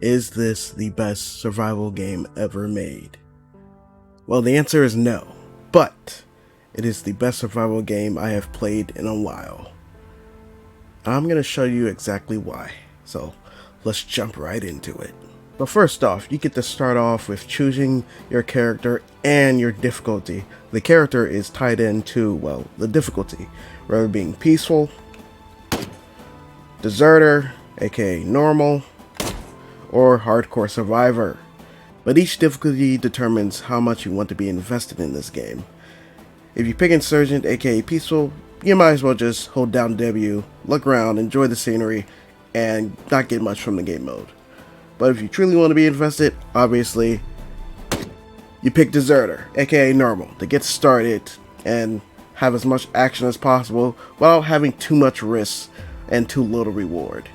Is this the best survival game ever made? Well, the answer is no, but it is the best survival game I have played in a while. I'm going to show you exactly why, so let's jump right into it. But first off, you get to start off with choosing your character and your difficulty. The character is tied into, well, the difficulty, whether being peaceful, deserter, aka normal, or hardcore survivor. But each difficulty determines how much you want to be invested in this game. If you pick insurgent, aka peaceful, you might as well just hold down W, look around, enjoy the scenery, and not get much from the game mode. But if you truly want to be invested, obviously, you pick deserter, aka normal, to get started and have as much action as possible without having too much risk and too little reward.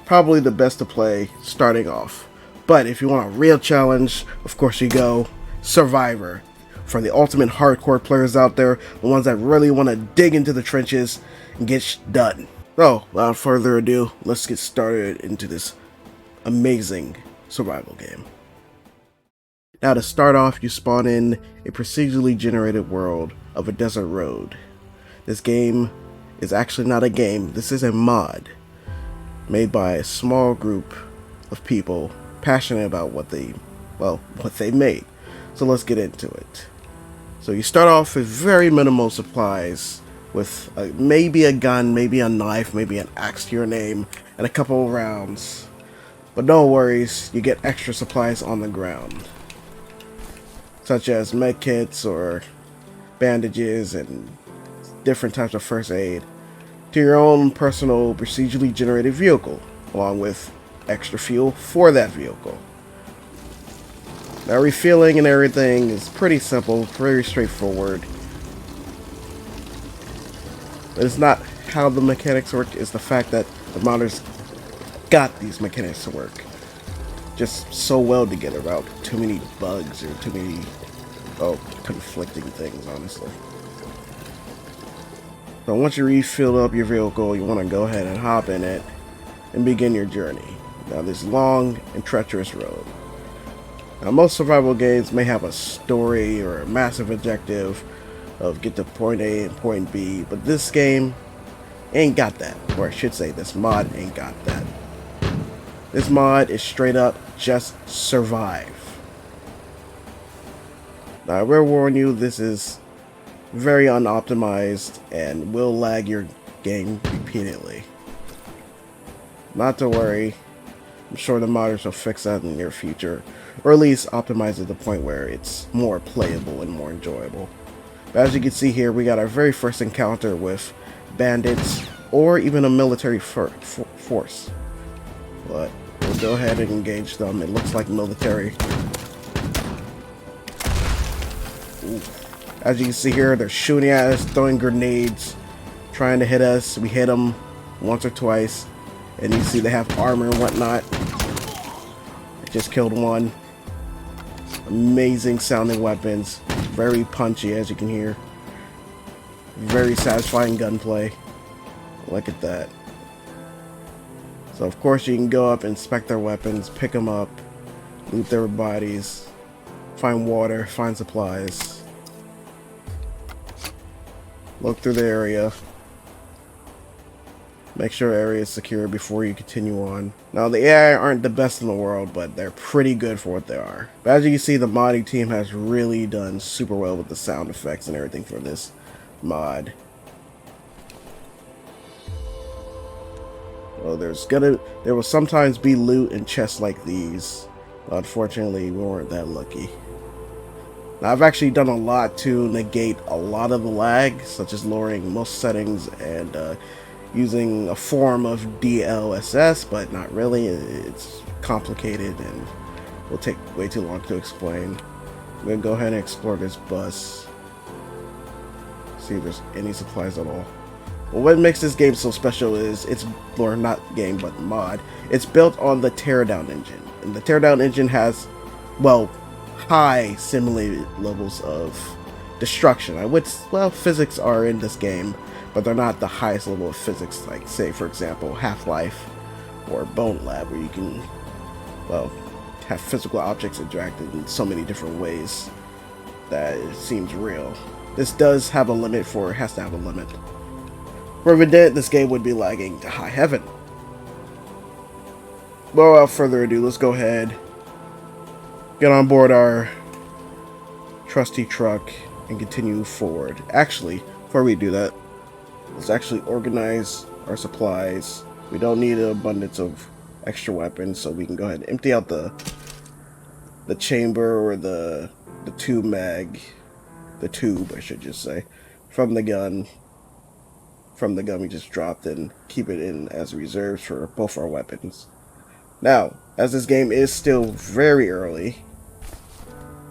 Probably the best to play starting off. But if you want a real challenge, of course you go survivor. For the ultimate hardcore players out there, the ones that really want to dig into the trenches and get done. So, without further ado, let's get started into this amazing survival game. Now to start off, you spawn in a procedurally generated world of a desert road. This game is actually not a game, this is a mod made by a small group of people passionate about what they made. So let's get into it. So you start off with very minimal supplies, with maybe a gun, maybe a knife, maybe an axe to your name, and a couple of rounds. But no worries, you get extra supplies on the ground, such as med kits or bandages and different types of first aid, to your own personal procedurally generated vehicle, along with extra fuel for that vehicle. Now refueling and everything is pretty simple, very straightforward. But it's not how the mechanics work, it's the fact that the modders got these mechanics to work just so well together without too many bugs or too many conflicting things, honestly. So once you refill up your vehicle, you want to go ahead and hop in it and begin your journey down this long and treacherous road. Now most survival games may have a story or a massive objective of get to point A and point B, but this game ain't got that, or I should say this mod ain't got that. This mod is straight up just survive. Now I will warn you, this is very unoptimized and will lag your game repeatedly. Not to worry, I'm sure the modders will fix that in the near future, or at least optimize it to the point where it's more playable and more enjoyable. But as you can see here, we got our very first encounter with bandits or even a military force. But we'll go ahead and engage them. It looks like military. Ooh. As you can see here, they're shooting at us, throwing grenades, trying to hit us. We hit them once or twice, and you see they have armor and whatnot. I just killed one. Amazing sounding weapons, very punchy as you can hear. Very satisfying gunplay. Look at that. So of course you can go up, inspect their weapons, pick them up, loot their bodies, find water, find supplies. Look through the area. Make sure area is secure before you continue on. Now the AI aren't the best in the world, but they're pretty good for what they are. But as you can see, the modding team has really done super well with the sound effects and everything for this mod. Well, there will sometimes be loot and chests like these, but unfortunately we weren't that lucky. Now I've actually done a lot to negate a lot of the lag, such as lowering most settings and using a form of DLSS, but not really. It's complicated and will take way too long to explain. I'm gonna go ahead and explore this bus, see if there's any supplies at all. Well, what makes this game so special is or not game, but mod. It's built on the Teardown engine, and the Teardown engine has, well, high simulated levels of destruction. Physics are in this game, but they're not the highest level of physics, like say for example Half-Life or Bone Lab, where you can well, have physical objects interacted in so many different ways that it seems real. This does have a limit for, it has to have a limit. For if it did, this game would be lagging to high heaven. Well, without further ado, let's go ahead, get on board our trusty truck, and continue forward. Actually, before we do that, let's actually organize our supplies. We don't need an abundance of extra weapons, so we can go ahead and empty out the chamber, or the tube, I should just say, from the gun we just dropped, and keep it in as reserves for both our weapons. Now, as this game is still very early,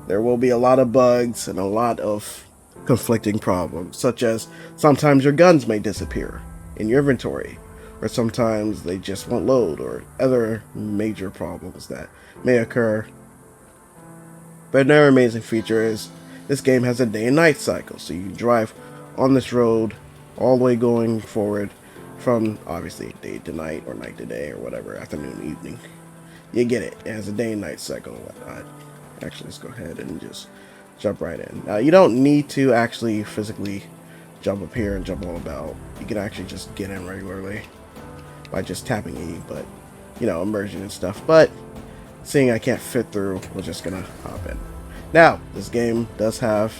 there will be a lot of bugs and a lot of conflicting problems, such as sometimes your guns may disappear in your inventory, or sometimes they just won't load, or other major problems that may occur. But another amazing feature is this game has a day and night cycle, so you can drive on this road all the way going forward from obviously day to night, or night to day, or whatever, afternoon, evening. You get it. It has a day and night cycle and whatnot. Actually, let's go ahead and just jump right in. Now, you don't need to actually physically jump up here and jump all about. You can actually just get in regularly by just tapping E, but, you know, immersion and stuff. But seeing I can't fit through, we're just gonna hop in. Now, this game does have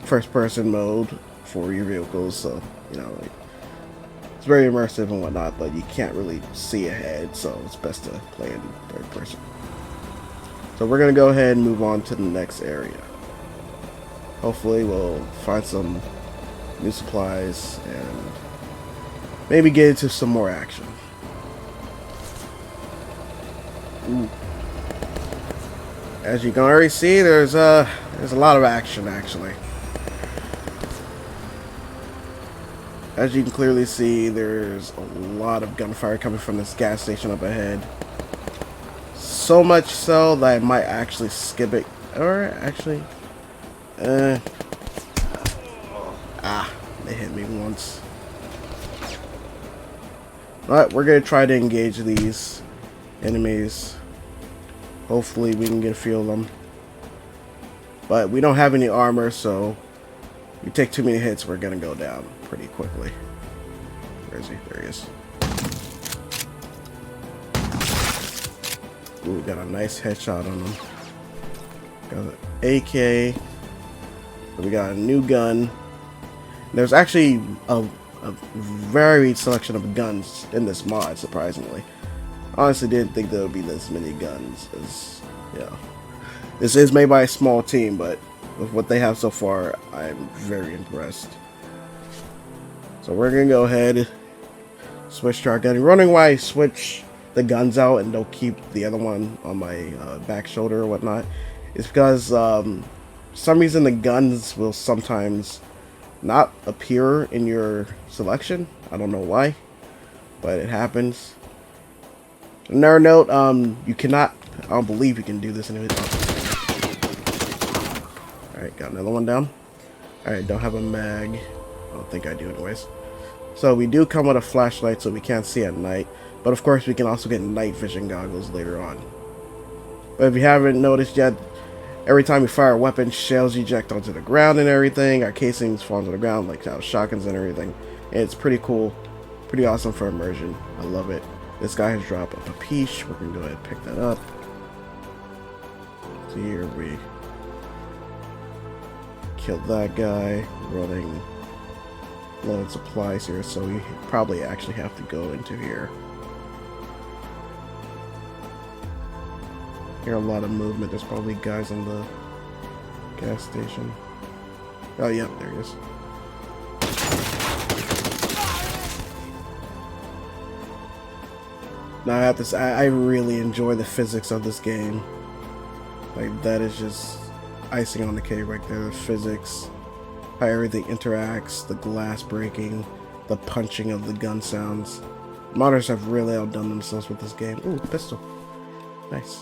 first-person mode for your vehicles, so, you know, it's very immersive and whatnot, but you can't really see ahead, so it's best to play in third person. So we're going to go ahead and move on to the next area. Hopefully we'll find some new supplies and maybe get into some more action. Ooh. As you can already see, there's a lot of action, actually. As you can clearly see, there's a lot of gunfire coming from this gas station up ahead. So much so that I might actually skip it. Or actually, they hit me once. But we're gonna try to engage these enemies. Hopefully we can get a feel of them. But we don't have any armor, so if we take too many hits, we're gonna go down pretty quickly. Where is he? There he is. Ooh, got a nice headshot on him. Got an AK. We got a new gun. There's actually a varied selection of guns in this mod, surprisingly. Honestly, didn't think there would be this many guns. As, yeah, this is made by a small team, but with what they have so far, I'm very impressed. So we're gonna go ahead, switch to our gun. Running while I switch the guns out and don't keep the other one on my back shoulder or whatnot, is because for some reason the guns will sometimes not appear in your selection. I don't know why, but it happens. Another note, you cannot, I don't believe you can do this anyway. Alright, got another one down. Alright, don't have a mag. I don't think I do anyways. So we do come with a flashlight so we can't see at night. But of course we can also get night vision goggles later on. But if you haven't noticed yet, every time we fire a weapon, shells eject onto the ground and everything. Our casings fall onto the ground like our shotguns and everything. And it's pretty cool. Pretty awesome for immersion. I love it. This guy has dropped a papiche. We're going to go ahead and pick that up. So here we killed that guy. Running low on supplies here, so we probably actually have to go into here. Hear a lot of movement. There's probably guys on the gas station. Oh, yep, there he is. Now I have to say, I really enjoy the physics of this game. Like, that is just icing on the cake right there. The physics, how everything interacts, the glass breaking, the punching of the gun sounds. Modders have really outdone themselves with this game. Ooh, pistol. Nice.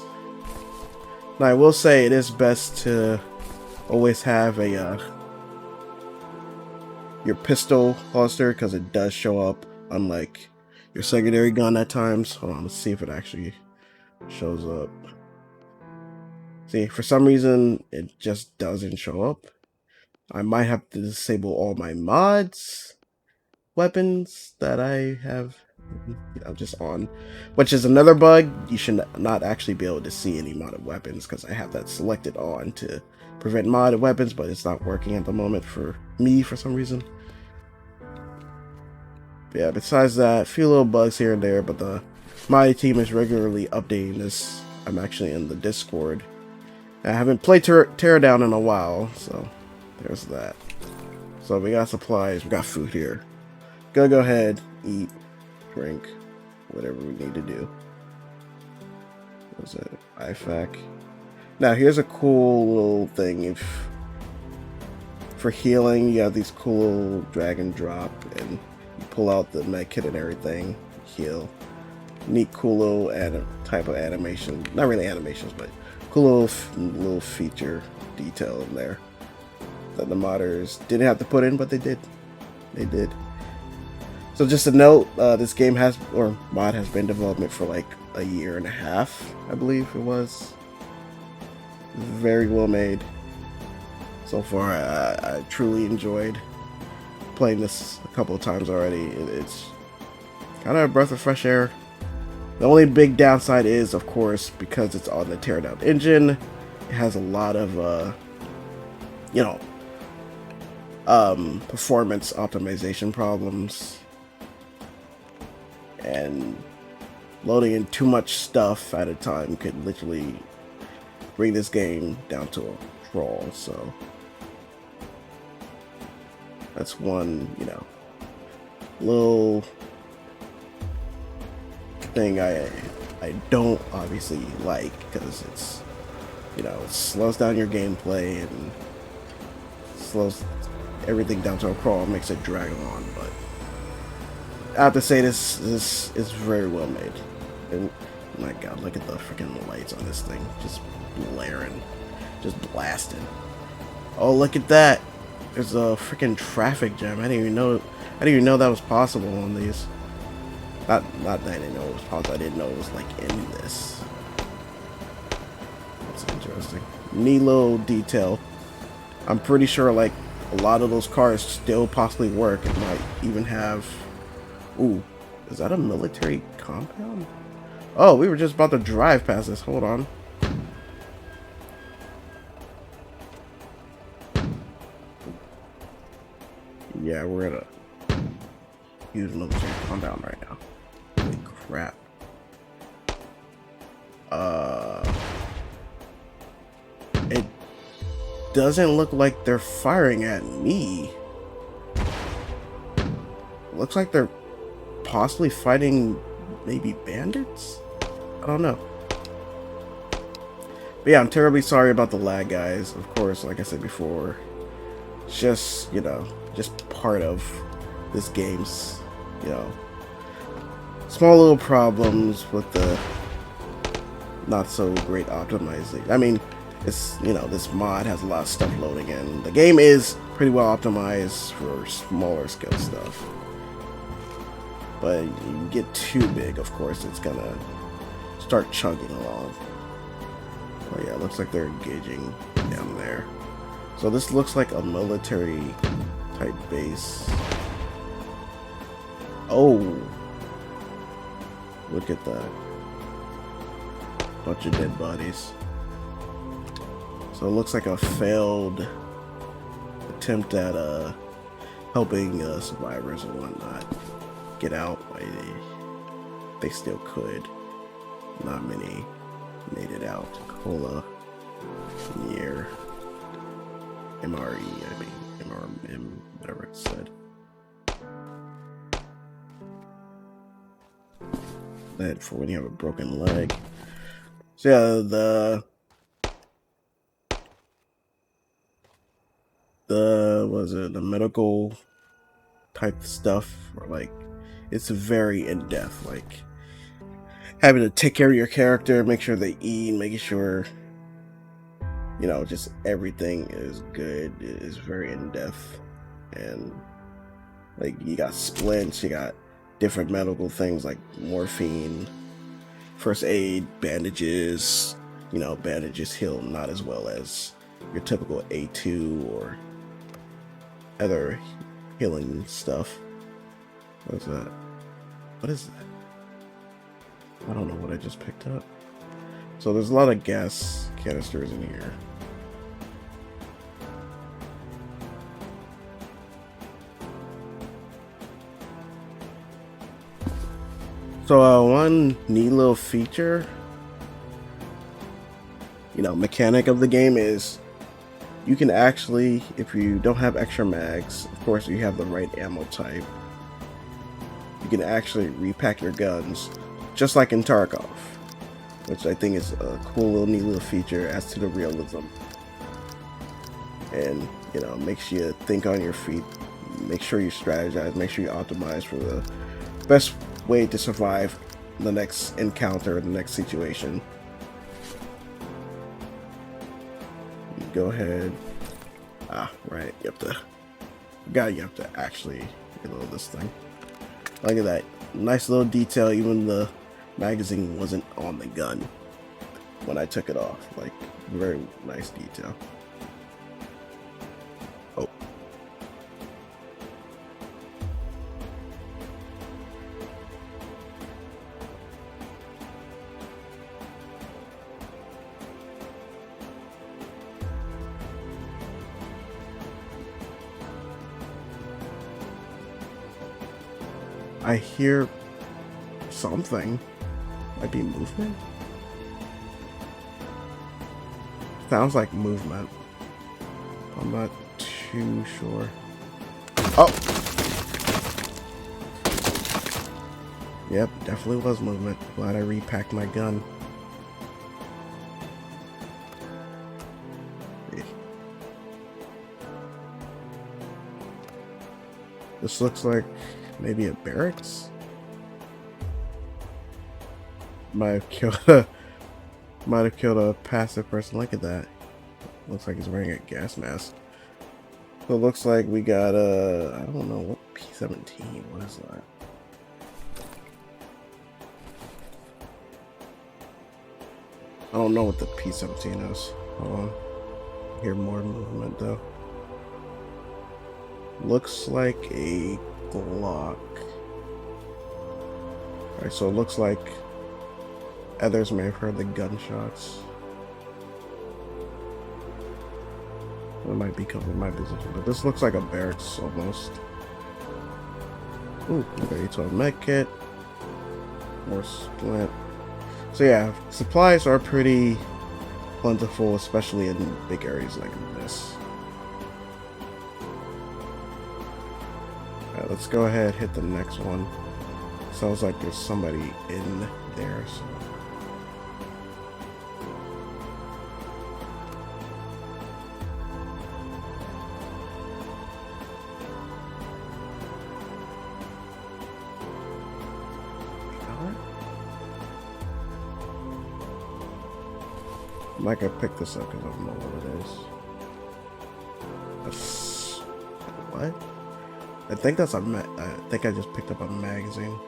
Now, I will say it is best to always have a your pistol holster, because it does show up, unlike your secondary gun at times. Hold on, let's see if it actually shows up. See, for some reason, it just doesn't show up. I might have to disable all my mods weapons that I have, just on, which is another bug. You should not actually be able to see any modded weapons because I have that selected on to prevent modded weapons, but it's not working at the moment for me for some reason. But yeah, besides that, a few little bugs here and there, but the modded team is regularly updating this. I'm actually in the Discord. I haven't played Teardown in a while, so there's that. So we got supplies, we got food here. Go ahead, eat, drink, whatever we need to do. What was it? IFAC. Now here's a cool little thing. For healing, you have these cool little drag and drop, and you pull out the med kit and everything, heal. Neat, cool little type of animation. Not really animations, but cool little feature detail in there that the modders didn't have to put in, but they did. They did. So just a note, this game mod has been in development for like a year and a half, I believe it was. Very well made. So far, I truly enjoyed playing this a couple of times already. It's kind of a breath of fresh air. The only big downside is, of course, because it's on the Teardown engine, it has a lot of, performance optimization problems. And loading in too much stuff at a time could literally bring this game down to a crawl. So that's one, little thing I don't obviously like, because it's, it slows down your gameplay and slows everything down to a crawl and makes it drag on. But I have to say this is very well made. And my god, look at the freaking lights on this thing, just blaring, just blasting. Oh, look at that! There's a freaking traffic jam. I didn't even know that was possible on these. Not that I didn't know it was possible. I didn't know it was like in this. That's interesting. Neat little detail. I'm pretty sure like a lot of those cars still possibly work. It might even have. Ooh, is that a military compound? Oh, we were just about to drive past this. Hold on. Yeah, we're at a huge military compound right now. Holy crap. It doesn't look like they're firing at me. It looks like they're possibly fighting maybe bandits? I don't know. But yeah, I'm terribly sorry about the lag, guys. Of course, like I said before, it's just, just part of this game's, small little problems with the not so great optimizing. I mean, it's, this mod has a lot of stuff loading in. The game is pretty well optimized for smaller scale stuff. But you get too big, of course, it's gonna start chugging along. But yeah, it looks like they're engaging down there. So this looks like a military type base. Oh, look at that. Bunch of dead bodies. So it looks like a failed attempt at helping survivors and whatnot get out. They still could. Not many made it out. Cola, near MRE, MRM, whatever it said. That for when you have a broken leg. So yeah, the medical type stuff, or like, it's very in depth, like having to take care of your character, make sure they eat, making sure just everything is good. It is very in depth, and like you got splints, you got different medical things like morphine, first aid, bandages. You know, bandages heal not as well as your typical A2 or other healing stuff. What's that? What is that? I don't know what I just picked up. So there's a lot of gas canisters in here. So one neat little feature, you know, mechanic of the game is you can actually, if you don't have extra mags, of course you have the right ammo type, you can actually repack your guns just like in Tarkov, which I think is a cool little neat little feature as to the realism. And, you know, makes you think on your feet, make sure you strategize, make sure you optimize for the best way to survive the next encounter, the next situation. You go ahead. Right. You have to actually reload this thing. Look at that. Nice little detail. Even the magazine wasn't on the gun when I took it off. Like, very nice detail. Oh. I hear something. Might be movement? Sounds like movement. I'm not too sure. Oh! Yep, definitely was movement. Glad I repacked my gun. This looks like maybe a barracks? Might have killed a passive person. Look at that. Looks like he's wearing a gas mask. So it looks like we got a, I don't know, what P17, what is that? I don't know what the P17 is. Hold on. Hear more movement though. Looks like a Glock. Alright, so it looks like others may have heard the gunshots. It might be covered, my position, but this looks like a barracks almost. Ooh, okay, so a med kit. More splint. So yeah, supplies are pretty plentiful, especially in big areas like this. Alright, let's go ahead, hit the next one. Sounds like there's somebody in there, so. Like I picked this up because I don't know what it is. What? I think that's a I think I just picked up a magazine.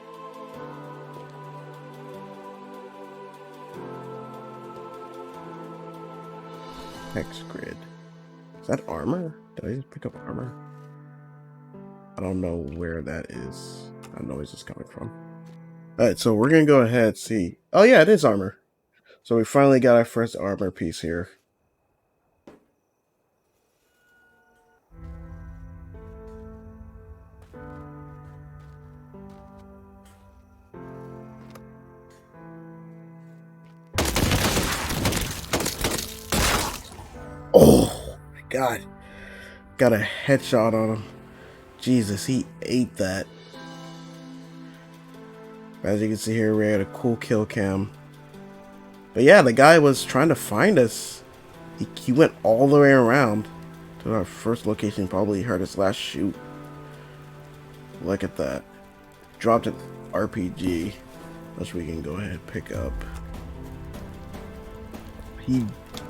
Hex grid. Is that armor? Did I just pick up armor? I don't know where that is. I don't know where it's just coming from. Alright, so we're gonna go ahead and see. Oh yeah, it is armor. So we finally got our first armor piece here. Oh my god. Got a headshot on him. Jesus, he ate that. As you can see here, we had a cool kill cam. But yeah, the guy was trying to find us. He went all the way around to our first location. Probably heard his last shoot. Look at that. Dropped an RPG, which we can go ahead and pick up. He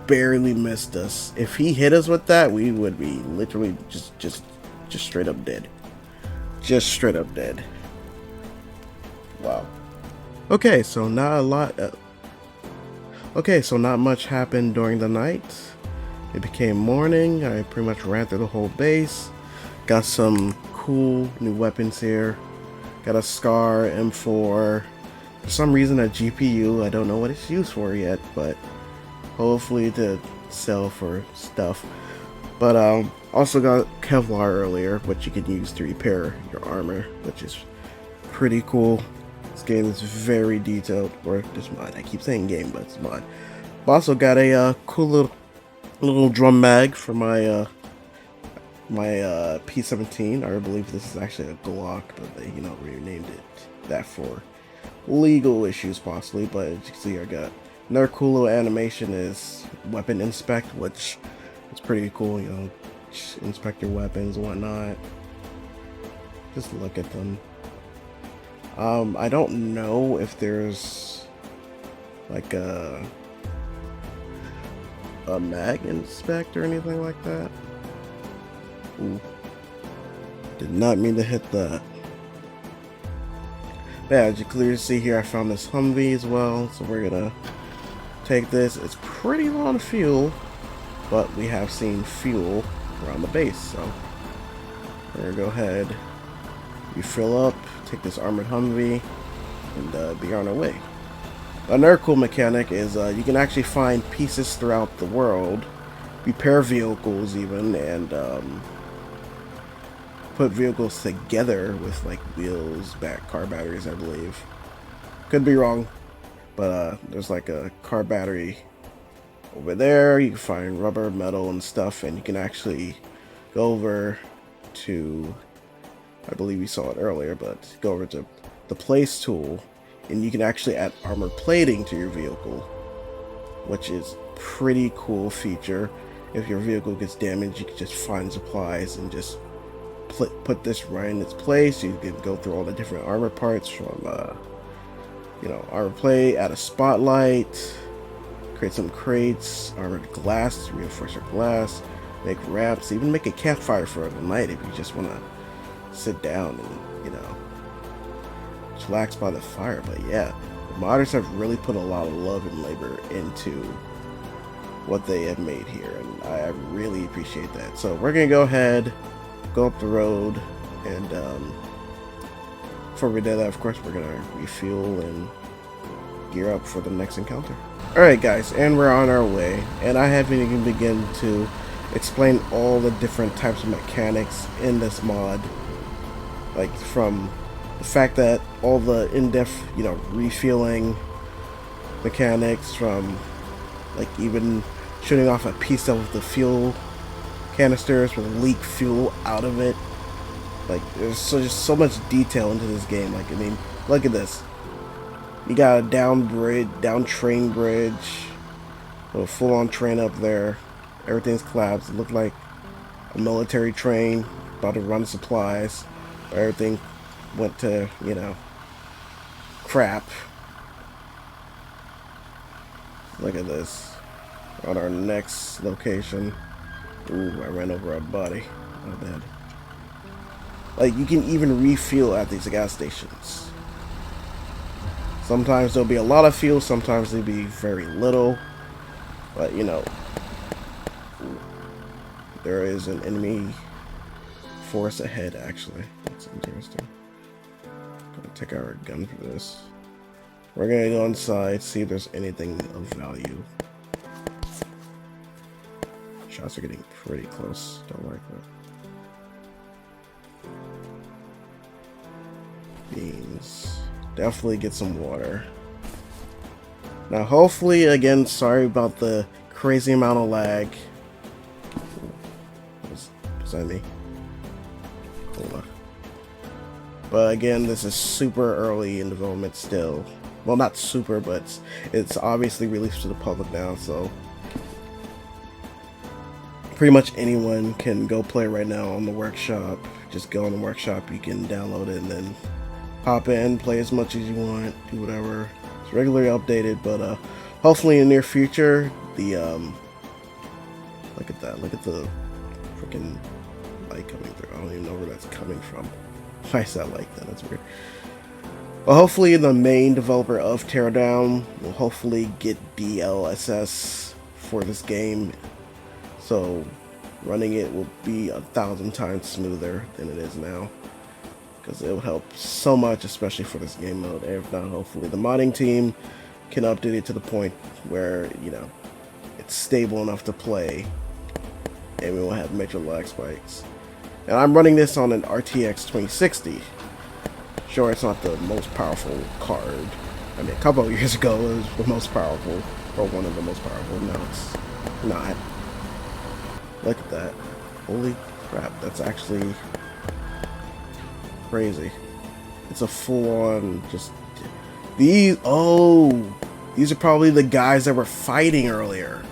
barely missed us. If he hit us with that, we would be literally just straight up dead. Just straight up dead. Wow. Okay, so not a lot. Okay, so not much happened during the night. It became morning. I pretty much ran through the whole base. Got some cool new weapons here. Got a Scar M4. For some reason, a GPU. I don't know what it's used for yet, but hopefully to sell for stuff. But also got Kevlar earlier, which you can use to repair your armor, which is pretty cool. This game is very detailed, or this mod. I keep saying game, but it's mod. Also got a cool little drum mag for my P17. I believe this is actually a Glock, but they renamed it that for legal issues possibly. But as you can see, I got another cool little animation is weapon inspect, which is pretty cool. Inspect your weapons and whatnot. Just look at them. I don't know if there's like a mag inspect or anything like that. Ooh. Did not mean to hit that. But yeah, as you clearly see here, I found this Humvee as well, so we're gonna take this. It's pretty low on fuel, but we have seen fuel around the base, so we're gonna go ahead, refill up, take this armored Humvee, and be on our way. Another cool mechanic is you can actually find pieces throughout the world, repair vehicles even, and put vehicles together with like wheels, car batteries, I believe. Could be wrong, but there's like a car battery over there. You can find rubber, metal, and stuff, and you can actually go over to, I believe you saw it earlier, but go over to the place tool, and you can actually add armor plating to your vehicle, which is pretty cool feature. If your vehicle gets damaged, you can just find supplies and just put this right in its place. You can go through all the different armor parts from armor plate, add a spotlight, create some crates, armored glass, reinforce your glass, make ramps, even make a campfire for the night if you just want to sit down and relax by the fire. But yeah, the modders have really put a lot of love and labor into what they have made here, and I really appreciate that. So we're gonna go ahead, go up the road, and before we do that, of course, we're gonna refuel and gear up for the next encounter. Alright guys, and we're on our way, and I haven't even begun to explain all the different types of mechanics in this mod, like from the fact that all the in-depth refueling mechanics, from like even shooting off a piece of the fuel canisters with leak fuel out of it. Like there's just so much detail into this game. Like, I mean, look at this. You got a down train bridge, a full-on train up there. Everything's collapsed. It looked like a military train about to run supplies. Everything went to, crap. Look at this. On our next location. Ooh, I ran over a body. Not bad. Like, you can even refuel at these gas stations. Sometimes there'll be a lot of fuel, sometimes there'll be very little. But, there is an enemy force ahead, actually. That's interesting. Gonna take our gun for this. We're gonna go inside, see if there's anything of value. Shots are getting pretty close. Don't like that. Beans. Definitely get some water. Now, hopefully, again, sorry about the crazy amount of lag. What's beside me? Hold on. But again, this is super early in development still. Well, not super, but it's obviously released to the public now, so pretty much anyone can go play right now on the workshop. Just go on the workshop, you can download it and then hop in, play as much as you want, do whatever. It's regularly updated, but hopefully in the near future, the look at that, look at the freaking light coming through. I don't even know where that's coming from. Why is that like that? That's weird. Well, hopefully the main developer of Teardown will hopefully get DLSS for this game, so running it will be 1,000 times smoother than it is now, because it will help so much, especially for this game mode. And if not, hopefully the modding team can update it to the point where, you know, it's stable enough to play and we won't have major lag spikes. And I'm running this on an RTX 2060. Sure, it's not the most powerful card. I mean, a couple of years ago it was the most powerful, or one of the most powerful. Now it's not. Look at that. Holy crap, that's actually crazy. It's a full-on just... These... Oh! These are probably the guys that were fighting earlier.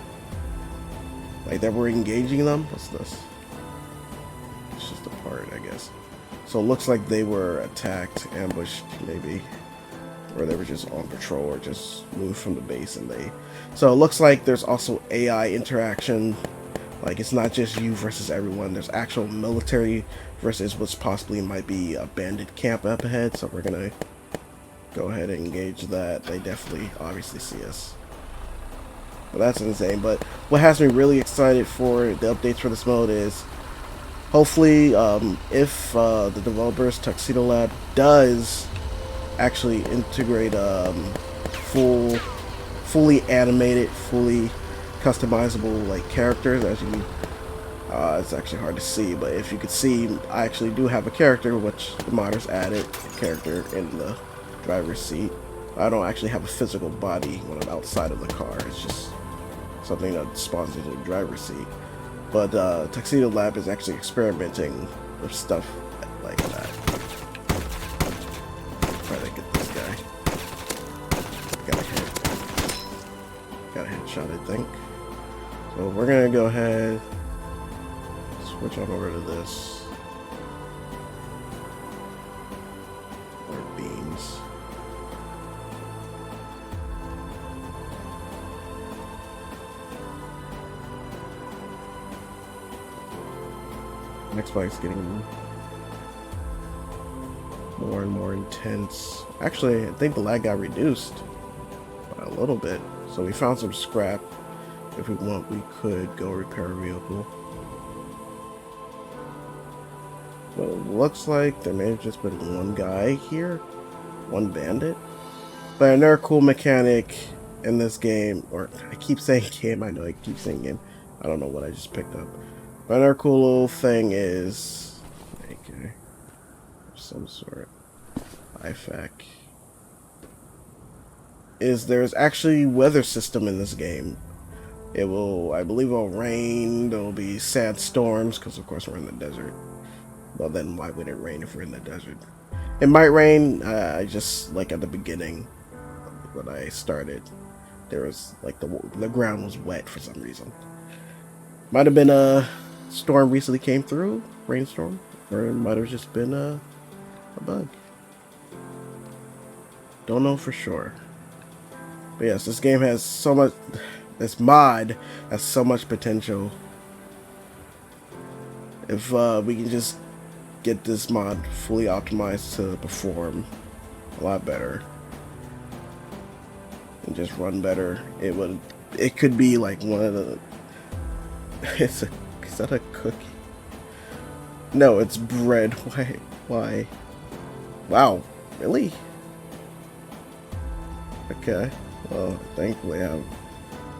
Like, that were engaging them? What's this? It's just a part, I guess. So it looks like they were attacked, ambushed, maybe. Or they were just on patrol, or just moved from the base and they... So it looks like there's also AI interaction. Like, it's not just you versus everyone. There's actual military versus what's possibly might be a bandit camp up ahead. So we're gonna go ahead and engage that. They definitely, obviously, see us. But that's insane. But what has me really excited for the updates for this mode is hopefully if the developers Tuxedo Lab does actually integrate fully animated, fully customizable like characters. As you it's actually hard to see, but if you could see, I actually do have a character which the modders added, a character in the driver's seat. I don't actually have a physical body when I'm outside of the car. It's just something that spawns into the driver's seat. But Tuxedo Lab is actually experimenting with stuff like that. Try to get this guy. Got a headshot, I think. So we're gonna go ahead, switch on over to this. Or beams. Next fight's getting more and more intense. Actually, I think the lag got reduced by a little bit. So we found some scrap. If we want, we could go repair a vehicle. Well, it looks like there may have just been one guy here. One bandit. But another cool mechanic in this game, or I keep saying game, I know I keep saying game. I don't know what I just picked up. But another cool little thing is, okay, some sort of IFAC, is there's actually weather system in this game. It will, I believe it'll rain, there'll be sad storms, because of course we're in the desert. Well then, why would it rain if we're in the desert? It might rain, I just, like at the beginning, when I started, there was, like, the ground was wet for some reason. Might have been a storm recently came through, rainstorm, or it might have just been a bug. Don't know for sure. But yes, this game has so much, this mod has so much potential. If we can just get this mod fully optimized to perform a lot better and just run better, it could be like one of the, is that a cookie? No, it's bread. Why? Wow, really? Okay. Well, thankfully I have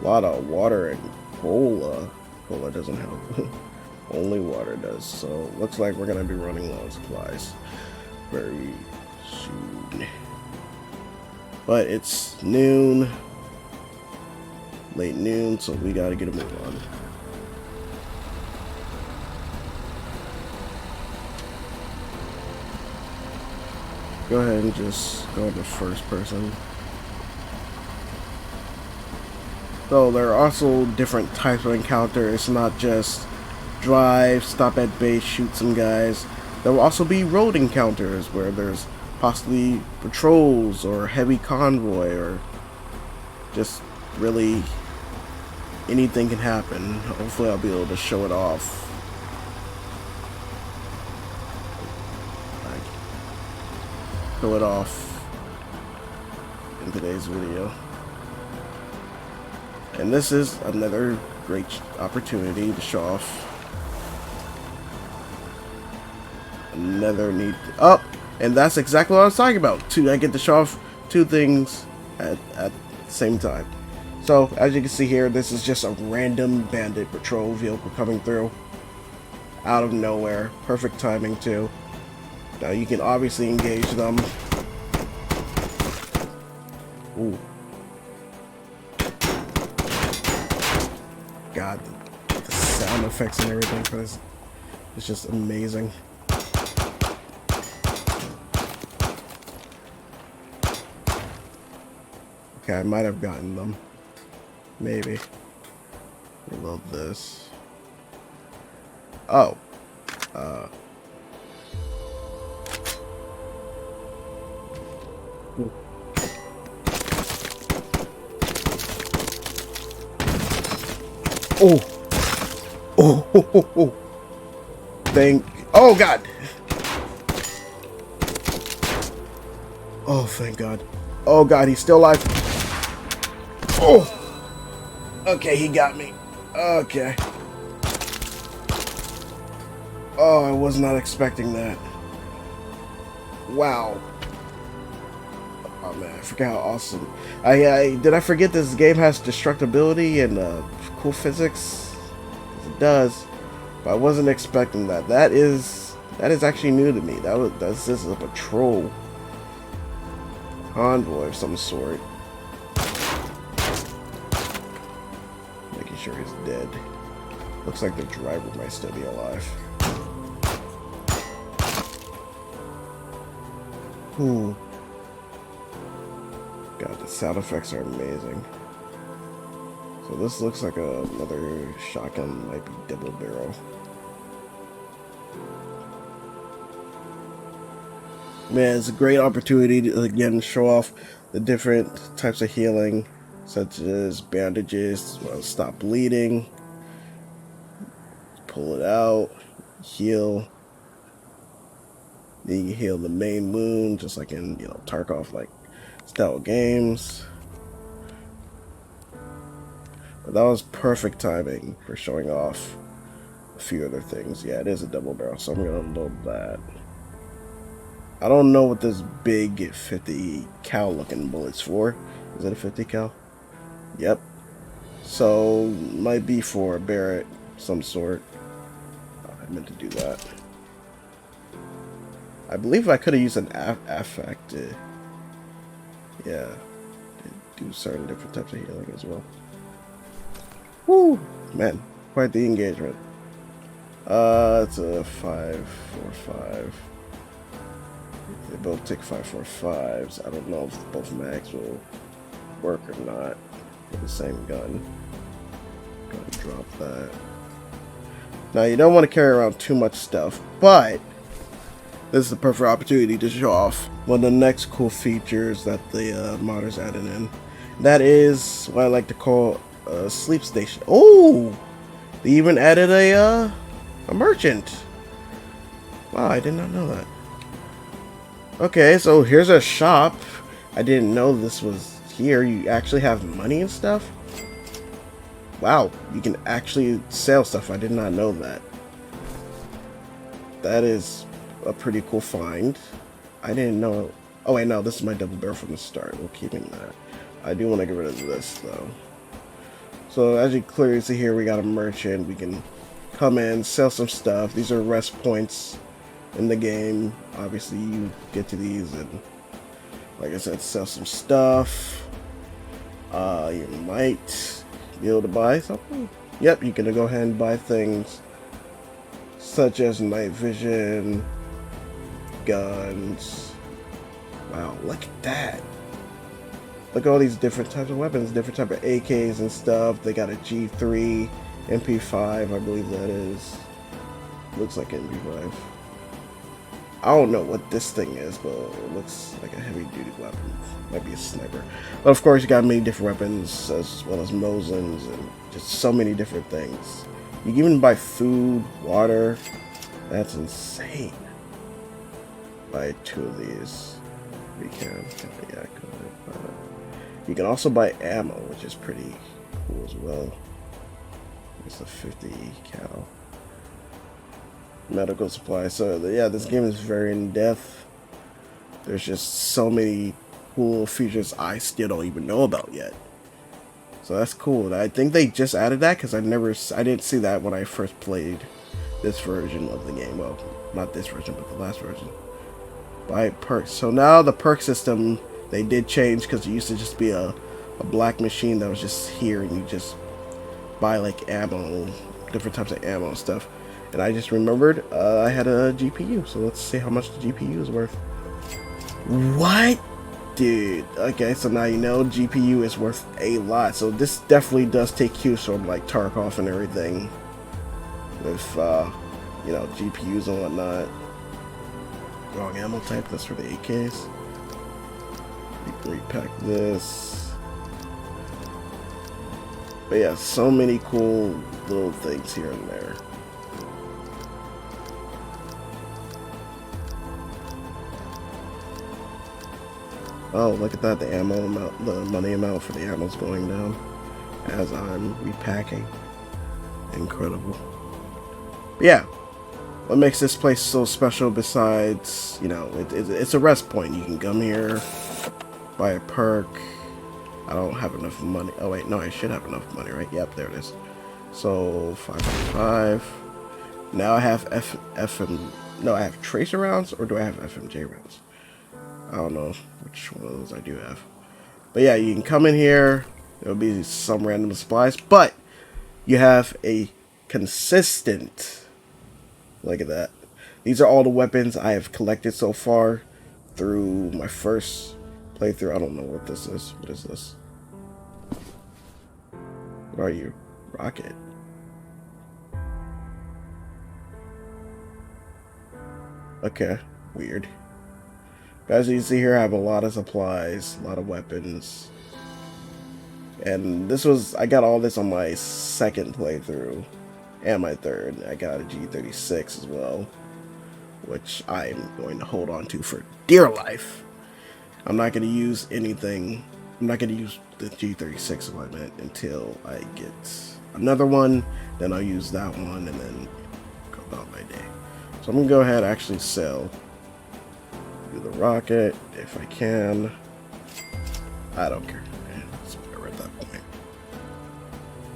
a lot of water and cola. Cola doesn't help. Only water does. So looks like we're gonna be running low on supplies very soon. But it's noon, late noon, so we gotta get a move on. Go ahead and just go into first person. So there are also different types of encounters. It's not just drive, stop at base, shoot some guys. There will also be road encounters where there's possibly patrols or heavy convoy, or just really anything can happen. Hopefully I'll be able to show it off. Show it off in today's video. And this is another great opportunity to show off another neat. Oh, and that's exactly what I was talking about. I get to show off two things at the same time. So, as you can see here, this is just a random bandit patrol vehicle coming through out of nowhere. Perfect timing, too. Now, you can obviously engage them. Ooh. God, the sound effects and everything for this is just amazing. Okay, I might have gotten them. Maybe. Reload this. Oh. Oh. Oh. Oh. Oh. Oh. Oh, God. Oh, thank God. Oh, God, he's still alive. Oh. Okay, he got me. Okay. Oh, I was not expecting that. Wow. Oh man, I forgot how awesome. Did I forget this game has destructibility and cool physics? It does, but I wasn't expecting that. That is actually new to me. This is a patrol convoy of some sort. Making sure he's dead. Looks like the driver might still be alive. God, the sound effects are amazing. So this looks like another shotgun, might be double barrel. Man, it's a great opportunity to again show off the different types of healing, such as bandages, stop bleeding, pull it out, heal. Then you can heal the main wound, just like in Tarkov style games. But that was perfect timing for showing off a few other things. Yeah, it is a double barrel, so I'm gonna load that. I don't know what this big 50 cal looking bullet's for. Is it a 50 cal? Yep. So might be for a Barrett some sort. I meant to do that. I believe I could have used an affect to, yeah, to do certain different types of healing as well. Woo! Man, quite the engagement. It's a 5.45. They both take 5.45s. I don't know if both mags will work or not with the same gun. Go ahead and drop that. Now, you don't want to carry around too much stuff, but this is the perfect opportunity to show off one of the next cool features that the modders added in. That is what I like to call a sleep station. Oh, they even added a merchant. Wow, I did not know that. Okay, so here's a shop. I didn't know this was here. You actually have money and stuff. Wow, you can actually sell stuff. I did not know that. That is a pretty cool find. I didn't know. Oh wait, no, this is my double barrel from the start. We're keeping that. I do want to get rid of this though. So as you clearly see here, we got a merchant. We can come in, sell some stuff. These are rest points in the game. Obviously, you get to these and, like I said, sell some stuff. You might be able to buy something. Yep, you can go ahead and buy things such as night vision, guns. Wow, look at that. Look at all these different types of weapons, different type of AKs and stuff. They got a G3, MP5, I believe that is. Looks like MP5. I don't know what this thing is, but it looks like a heavy duty weapon. Might be a sniper. But of course, you got many different weapons, as well as Mosins, and just so many different things. You can even buy food, water. That's insane. Buy 2 of these. We can. Yeah, go ahead. You can also buy ammo, which is pretty cool as well. It's a 50 cal. Medical supplies. So yeah, this game is very in depth. There's just so many cool features I still don't even know about yet. So that's cool. I think they just added that because I didn't see that when I first played this version of the game. Well, not this version, but the last version. Buy perks. So now the perk system, they did change because it used to just be a black machine that was just here and you just buy like ammo, different types of ammo and stuff. And I just remembered I had a GPU, so let's see how much the GPU is worth. What? Dude, okay, so now you know GPU is worth a lot. So this definitely does take cues from like Tarkov and everything. With, you know, GPUs and whatnot. Wrong ammo type, that's for the AKs. You can repack this. But yeah, so many cool little things here and there. Oh, look at that, the ammo amount, the money amount for the ammo is going down as I'm repacking. Incredible. But yeah, what makes this place so special besides, you know, it's a rest point. You can come here, buy a perk. I don't have enough money. Oh wait, no, I should have enough money, right? Yep, there it is. So 5.5. Now I have I have tracer rounds, or do I have FMJ rounds? I don't know which one of those I do have. But yeah, you can come in here. There'll be some random supplies, but you have a consistent. Look at that. These are all the weapons I have collected so far through my first playthrough. I don't know what this is. What is this? What are you? Rocket. Okay. Weird. As you can see here, I have a lot of supplies, a lot of weapons. And this was, I got all this on my second playthrough. And my third. I got a G36 as well. Which I'm going to hold on to for dear life. I'm not going to use anything. I'm not going to use the G36 equipment until I get another one. Then I'll use that one and then go about my day. So I'm going to go ahead and actually sell. Do the rocket if I can. I don't care. It's whatever at that point.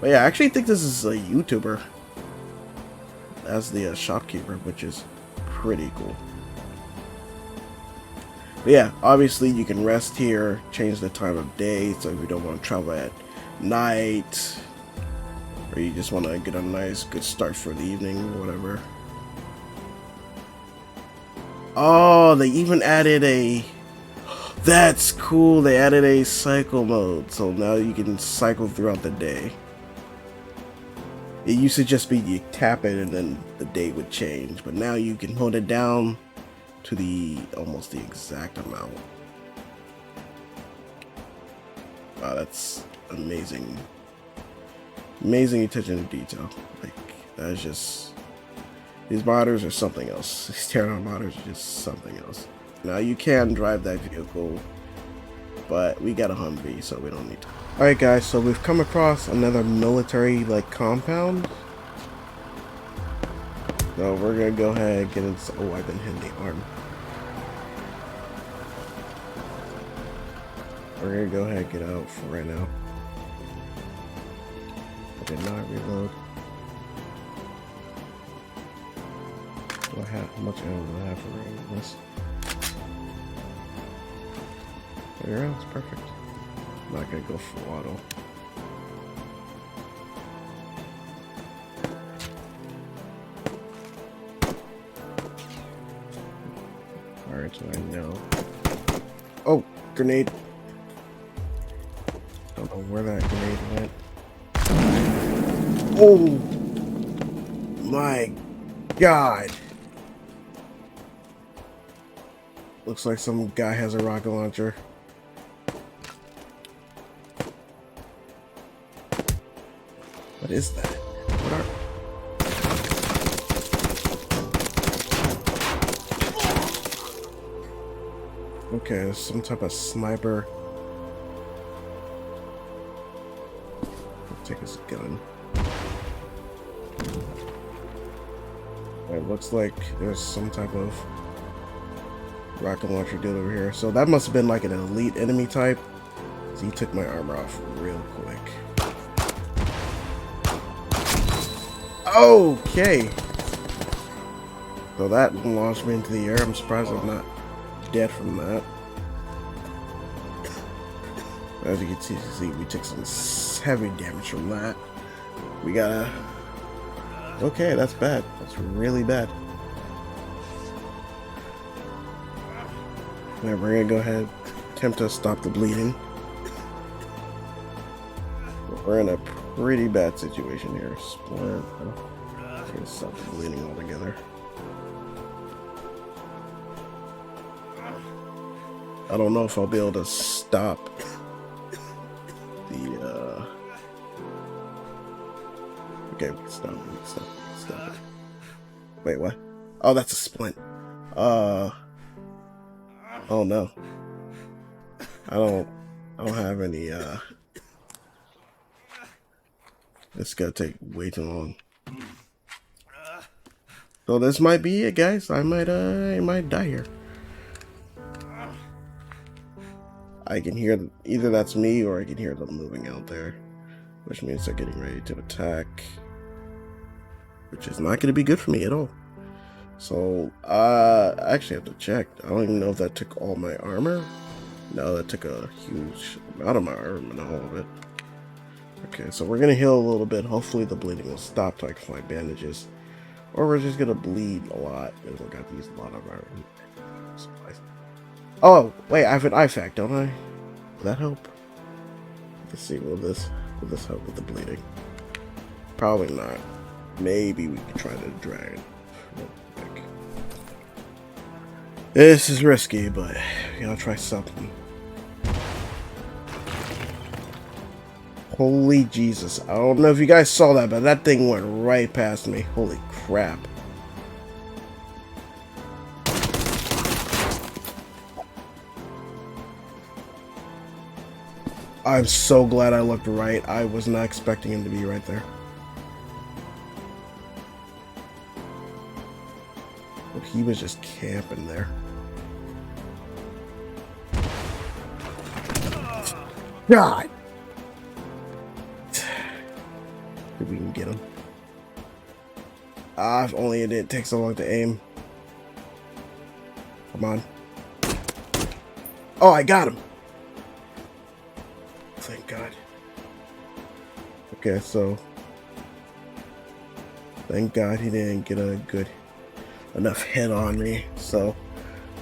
But yeah, I actually think this is a YouTuber as the shopkeeper, which is pretty cool. But yeah, obviously you can rest here, change the time of day, so if you don't want to travel at night, or you just want to get a nice good start for the evening or whatever. Oh, they even added a... That's cool, they added a cycle mode, so now you can cycle throughout the day. It used to just be you tap it and then the day would change, but now you can hold it down to the almost the exact amount. Wow, that's amazing. Amazing attention to detail. Like, that's just... These modders are something else. These Teardown modders are just something else. Now, you can drive that vehicle, but we got a Humvee, so we don't need to. Alright guys, so we've come across another military like compound. So we're gonna go ahead and get into... Oh, I've been hitting the arm. We're gonna go ahead and get out for right now. I did not reload. Do I have, how much ammo do I have for reloading this? 30 rounds, perfect. I'm not gonna go full auto. Alright, so I know. Oh, grenade. Don't know where that grenade went. Oh my god. Looks like some guy has a rocket launcher. What is that? What are... Okay, some type of sniper. take his gun. It looks like there's some type of rocket launcher dude over here. So that must have been like an elite enemy type. So he took my armor off real quick. Okay. So that launched me into the air. I'm surprised I'm not dead from that. As you can see, we took some heavy damage from that. We gotta... Okay, that's bad. That's really bad. Now we're gonna go ahead, attempt to stop the bleeding. We're in a pretty bad situation here. Splint. We're gonna stop the bleeding altogether. I don't know if I'll be able to stop the okay, stop it. Wait, what? Oh, that's a splint. Oh no. I don't have any it's gonna take way too long. So this might be it, guys. I might die here. I can hear either that's me or I can hear them moving out there, which means they're getting ready to attack, which is not going to be good for me at all. So I actually have to check. I don't even know if that took all my armor. No, that took a huge amount of my armor, not all of it. Okay, so we're gonna heal a little bit. Hopefully the bleeding will stop so I can find bandages, or we're just gonna bleed a lot because we're gonna use a lot of our supplies. Oh, wait, I have an IFAC, don't I? Will that help? Let's see, will this help with the bleeding? Probably not. Maybe we can try to drag it real quick. This is risky, but we gotta try something. Holy Jesus. I don't know if you guys saw that, but that thing went right past me. Holy crap. I'm so glad I looked right. I was not expecting him to be right there. But he was just camping there. God! If we can get him. If only it didn't take so long to aim. Come on. Oh, I got him! Thank God. Okay, so thank God he didn't get a good enough hit on me. So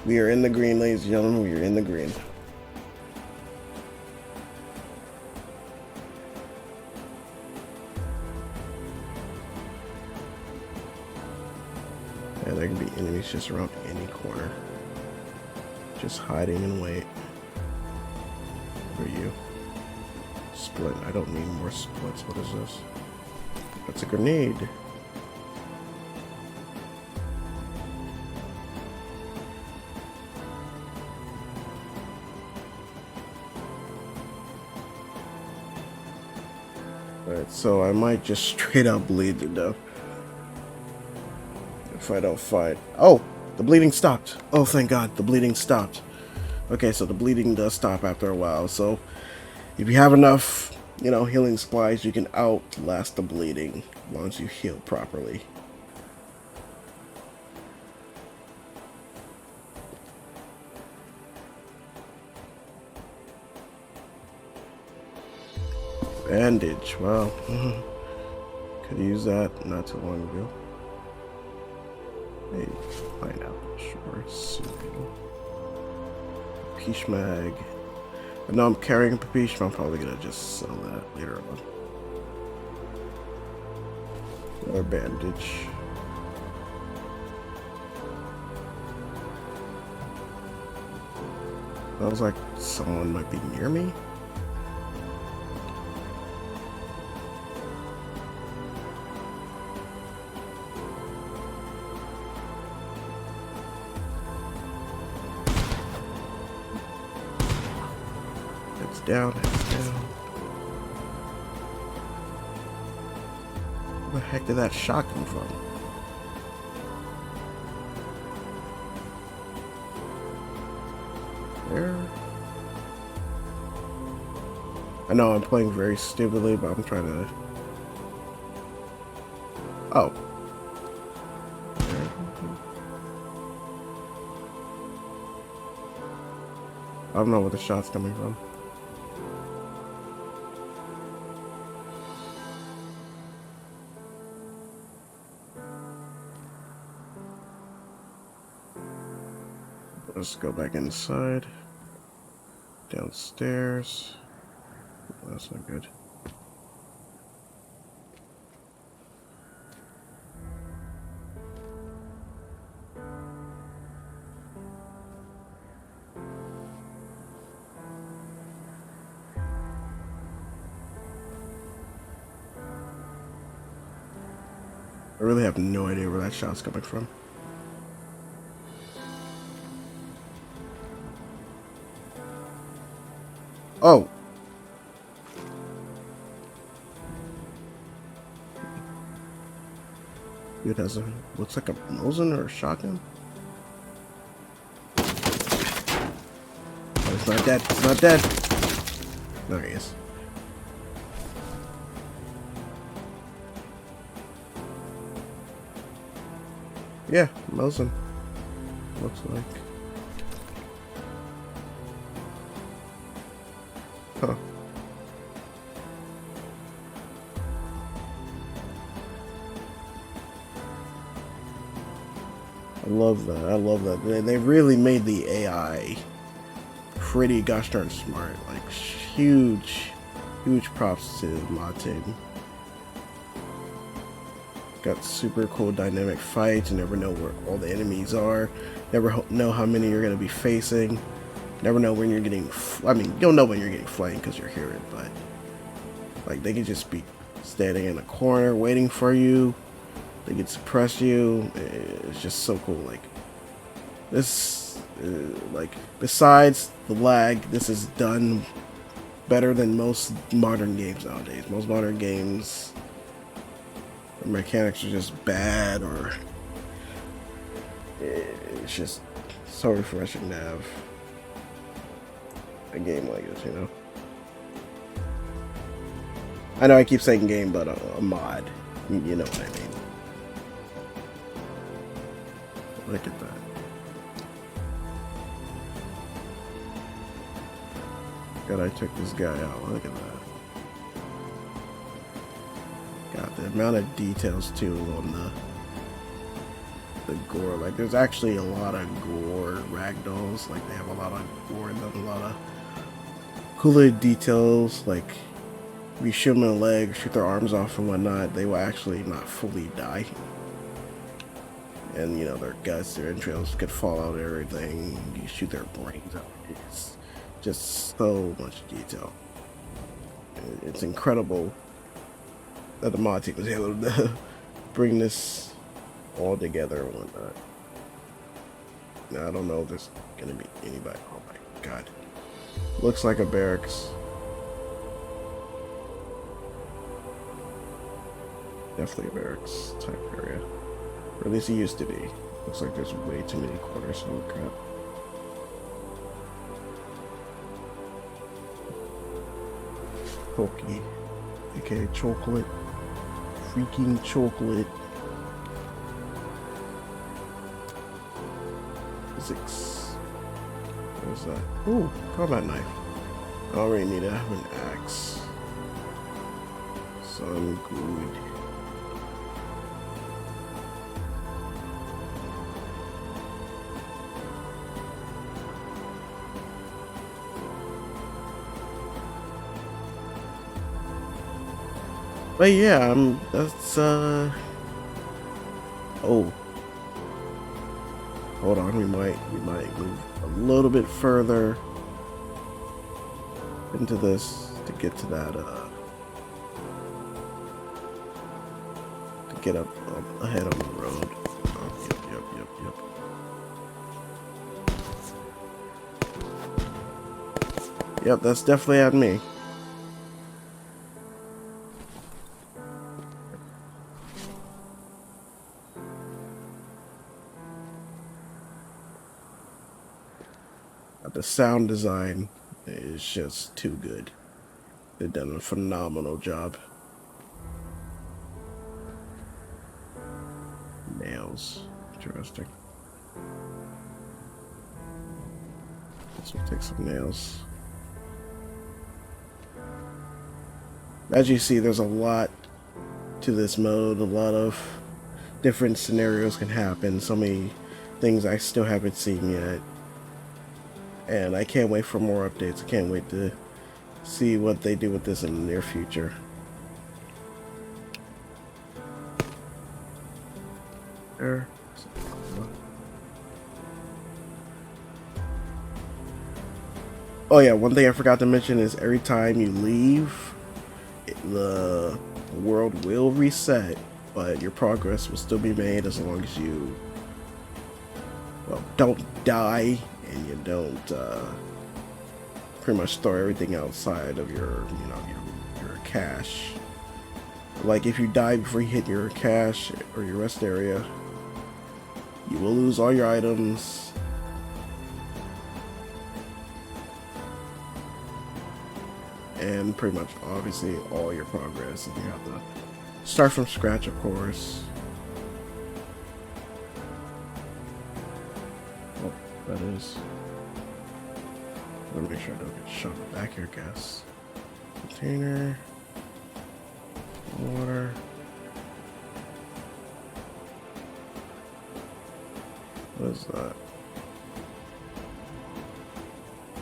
we are in the green, ladies and gentlemen. We are in the green. And there can be enemies just around any corner, just hiding in wait for you. Split. I don't need more splits. What is this? That's a grenade. Alright, so I might just straight up bleed to death if I don't fight. Oh! The bleeding stopped. Oh, thank God. The bleeding stopped. Okay, so the bleeding does stop after a while. So if you have enough, you know, healing supplies, you can outlast the bleeding as long as you heal properly. Bandage, wow. Could use that not too long ago. Hey, find out. Sure, soothing. Peach mag. But no, I'm carrying a Papiche, but I'm probably gonna just sell that later on. Another bandage. Sounds like someone might be near me. Down, down. Where the heck did that shot come from? There. I know I'm playing very stupidly, but I'm trying to... Oh. I don't know where the shot's coming from. Let's go back inside. Downstairs. That's not good. I really have no idea where that shot's coming from. Oh! It has a, looks like a Mosin or a shotgun. Oh, it's not dead. It's not dead. There he is. Yeah, Mosin. Looks like. Huh. I love that. I love that. They really made the AI pretty gosh darn smart. Like, huge props to the mod team. Got super cool dynamic fights. You never know where all the enemies are. Never know how many you're going to be facing. Never know when you're getting... I mean, you'll know when you're getting flamed because you're hearing, but... like, they could just be standing in a corner waiting for you. They could suppress you. It's just so cool. Like, this... like, besides the lag, this is done better than most modern games nowadays. Most modern games... the mechanics are just bad, or it's just so refreshing to have a game like this, you know? I know I keep saying game, but a mod. You know what I mean. Look at that. God, I took this guy out. Look at that. God, the amount of details too on the gore. Like, there's actually a lot of gore ragdolls. Like, they have a lot of gore and a lot of cooler details. Like, if you shoot them in the leg, shoot their arms off and whatnot, they will actually not fully die. And, you know, their guts, their entrails could fall out and everything. You shoot their brains out. It's just so much detail. It's incredible that the mod team was able to bring this all together and whatnot. Now, I don't know if there's gonna be anybody. Oh my god. Looks like a barracks. Definitely a barracks type area. Or at least it used to be. Looks like there's way too many quarters. Oh crap. Pokey. aka chocolate. Freaking chocolate. Physics. What's that? Ooh, combat knife. I already need to have an axe. So I'm good. But yeah, that's oh. Hold on, we might move a little bit further into this to get to that to get up ahead on the road. Oh, yep, that's definitely at me. The sound design is just too good. They've done a phenomenal job. Nails. Interesting. Let's take some nails. As you see, there's a lot to this mode. A lot of different scenarios can happen. So many things I still haven't seen yet. And I can't wait for more updates. I can't wait to see what they do with this in the near future. There. Oh yeah, one thing I forgot to mention is every time you leave, the world will reset, but your progress will still be made as long as you, well, don't die and you don't pretty much throw everything outside of your, your cache. Like if you die before you hit your cache or your rest area, you will lose all your items. And pretty much, obviously, all your progress. And you have to start from scratch, of course. Oh, that is. Let me make sure I don't get shot in the back here, guys. Container. Water. What is that?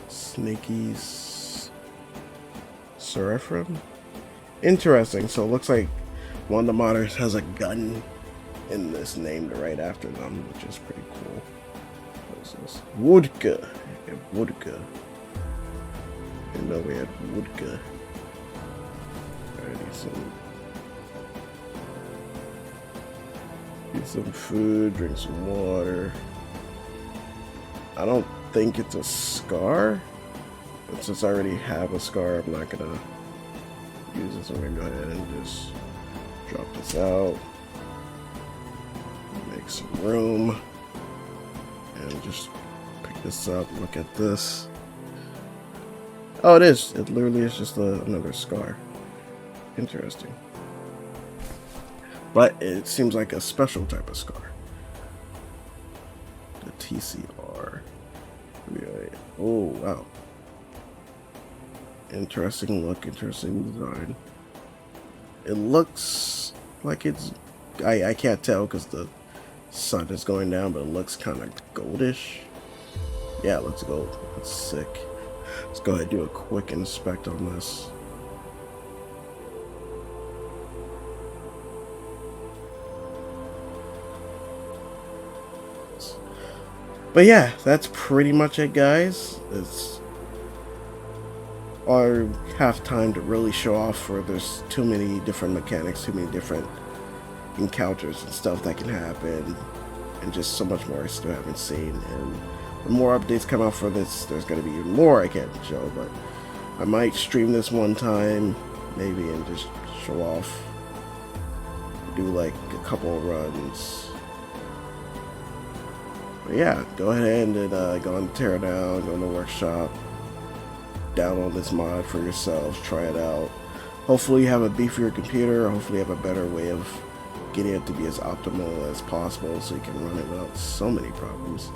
Snakies. Seraphim? Interesting. So it looks like one of the modders has a gun in this named right after them, which is pretty cool. What is this? Woodka. Woodka. I didn't know we had Woodka. Alright, eat some food, drink some water. I don't think it's a scar. But since I already have a scar, I'm not gonna use this. I'm gonna go ahead and just drop this out. Make some room. And just pick this up. Look at this. Oh, it is. It literally is just another scar. Interesting. But it seems like a special type of scar. The TCR. Oh, wow. Interesting look, interesting design. It looks like it's... I can't tell because the sun is going down, but it looks kind of goldish. Yeah, it looks gold. That's sick. Let's go ahead and do a quick inspect on this. But yeah, that's pretty much it, guys. It's all I have time to really show off for. There's too many different mechanics, too many different encounters and stuff that can happen, and just so much more I still haven't seen. And the more updates come out for this, there's going to be even more I can't show, but I might stream this one time, maybe, and just show off. Do like a couple of runs. But yeah, go ahead and go on Teardown, go on the workshop, download this mod for yourselves, try it out. Hopefully you have a beefier computer, hopefully you have a better way of getting it to be as optimal as possible so you can run it without so many problems.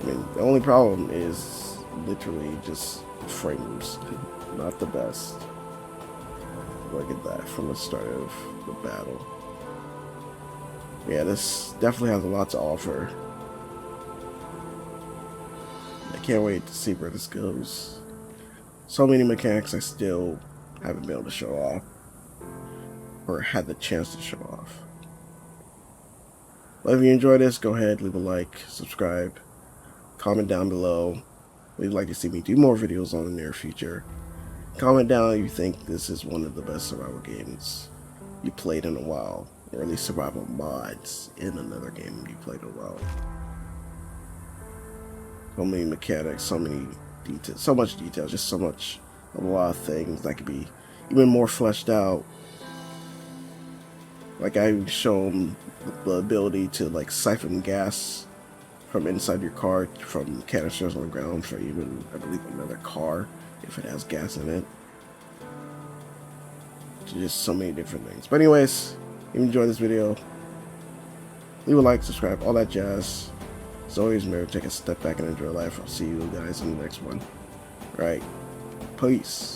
I mean, the only problem is literally just frames, not the best. Look at that from the start of the battle. Yeah, this definitely has a lot to offer. I can't wait to see where this goes. So many mechanics I still haven't been able to show off, or had the chance to show off. But if you enjoyed this, go ahead, leave a like, subscribe, comment down below if you'd like to see me do more videos on the near future. Comment down if you think this is one of the best survival games you played in a while, or at least survival mods in another game you played in a while. So many mechanics, so many details, so much detail, just so much, a lot of things that could be even more fleshed out. Like I've shown the ability to like siphon gas from inside your car, from canisters on the ground, for even, I believe, another car if it has gas in it. Just so many different things. But anyways, if you enjoyed this video, leave a like, subscribe, all that jazz. As always, remember to take a step back and enjoy life. I'll see you guys in the next one. All right, peace.